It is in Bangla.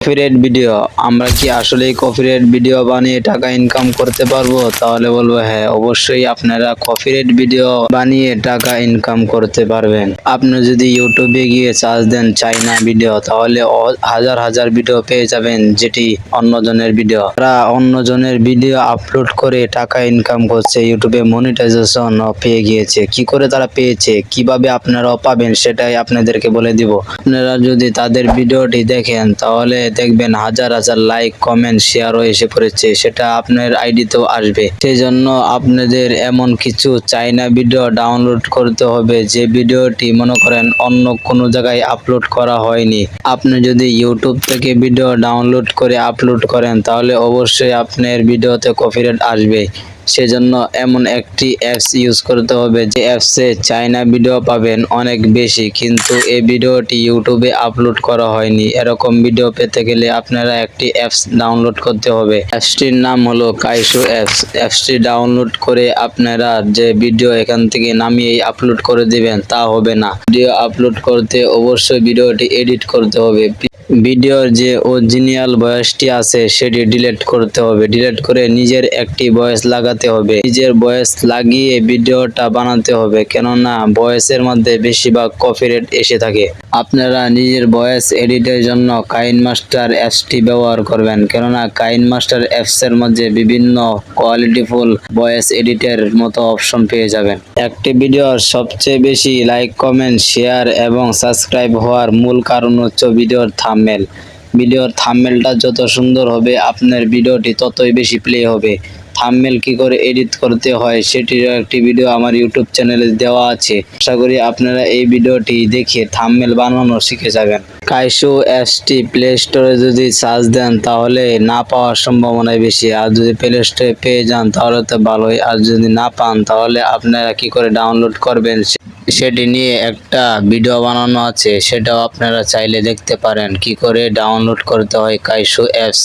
কপিরাইট ভিডিও, আমরা কি আসলেই কপিরাইট ভিডিও বানিয়ে টাকা ইনকাম করতে পারবো? তাহলে বলবো হ্যাঁ, অবশ্যই আপনারা কপিরাইট ভিডিও বানিয়ে টাকা ইনকাম করতে পারবেন। আপনি যদি ইউটিউবে গিয়ে সার্চ দেন চাইনা ভিডিও, তাহলে হাজার হাজার ভিডিও পেয়ে যাবেন, যেটি অন্যজনের ভিডিও। তারা অন্যজনের ভিডিও আপলোড করে টাকা ইনকাম করছে, ইউটিউবে মনিটাইজেশন পেয়ে গিয়েছে। কি করে তারা পেয়েছে, কিভাবে আপনারাও পাবেন, সেটাই আপনাদেরকে বলে দিব। আপনারা যদি তাদের ভিডিওটি দেখেন, তাহলে দেখবেন হাজার হাজার লাইক, কমেন্ট, শেয়ারও এসে পড়েছে, সেটা আপনার আইডিতেও আসবে। সেই জন্য আপনাদের এমন কিছু চাইনা ভিডিও ডাউনলোড করতে হবে যে ভিডিওটি মনে করেন অন্য কোনো জায়গায় আপলোড করা হয়নি। আপনি যদি ইউটিউব থেকে ভিডিও ডাউনলোড করে আপলোড করেন, তাহলে অবশ্যই আপনার ভিডিওতে কপিরাইট আসবে। সেজন্য এমন একটি অ্যাপস ইউজ করতে হবে যে অ্যাপসে চাইনা ভিডিও পাবেন অনেক বেশি, কিন্তু এই ভিডিওটি ইউটিউবে আপলোড করা হয়নি। এরকম ভিডিও পেতে গেলে আপনারা একটি অ্যাপস ডাউনলোড করতে হবে। অ্যাপসটির নাম হলো কাইশো অ্যাপস। অ্যাপসটি ডাউনলোড করে আপনারা যে ভিডিও এখান থেকে নামিয়েই আপলোড করে দিবেন তা হবে না। ভিডিও আপলোড করতে অবশ্যই ভিডিওটি এডিট করতে হবে। ভিডিওর যে অরিজিনাল ভয়েসটি আছে সেটি ডিলিট করতে হবে। ডিলিট করে নিজের একটি ভয়েস লাগাতে হবে। নিজের ভয়েস লাগিয়ে ভিডিওটা বানাতে হবে, কেননা ভয়েসের মধ্যে বেশিরভাগ কপিরাইট এসে থাকে। আপনারা নিজের ভয়েস এডিটের জন্য কাইনমাস্টার অ্যাপসটি ব্যবহার করবেন, কেননা কাইনমাস্টার অ্যাপসের মধ্যে বিভিন্ন কোয়ালিটিফুল ভয়েস এডিটের মতো অপশন পেয়ে যাবেন। একটি ভিডিওর সবচেয়ে বেশি লাইক, কমেন্ট, শেয়ার এবং সাবস্ক্রাইব হওয়ার মূল কারণ হচ্ছে ভিডিওর থাম্বনেল। ভিডিওর থাম্বনেলটা যত সুন্দর হবে, আপনার ভিডিওটি ততই বেশি প্লে হবে। থাম্বনেল কি করে এডিট করতে হয় সেটির একটি ভিডিও আমার ইউটিউব চ্যানেলে দেওয়া আছে। আশা করি আপনারা এই ভিডিওটি দেখে থাম্বনেল বানানো শিখে যাবেন। কাইশো অ্যাপসটি প্লে স্টোরে যদি সার্চ দেন, তাহলে না পাওয়ার সম্ভাবনা বেশি। আর যদি প্লে স্টোরে পেয়ে যান তাহলে তো ভালোই, আর যদি না পান তাহলে আপনারা কি করে ডাউনলোড করবেন সেটি নিয়ে একটা ভিডিও বানানো আছে, সেটাও আপনারা চাইলে দেখতে পারেন কি করে ডাউনলোড করতে হয় কাইশো অ্যাপস।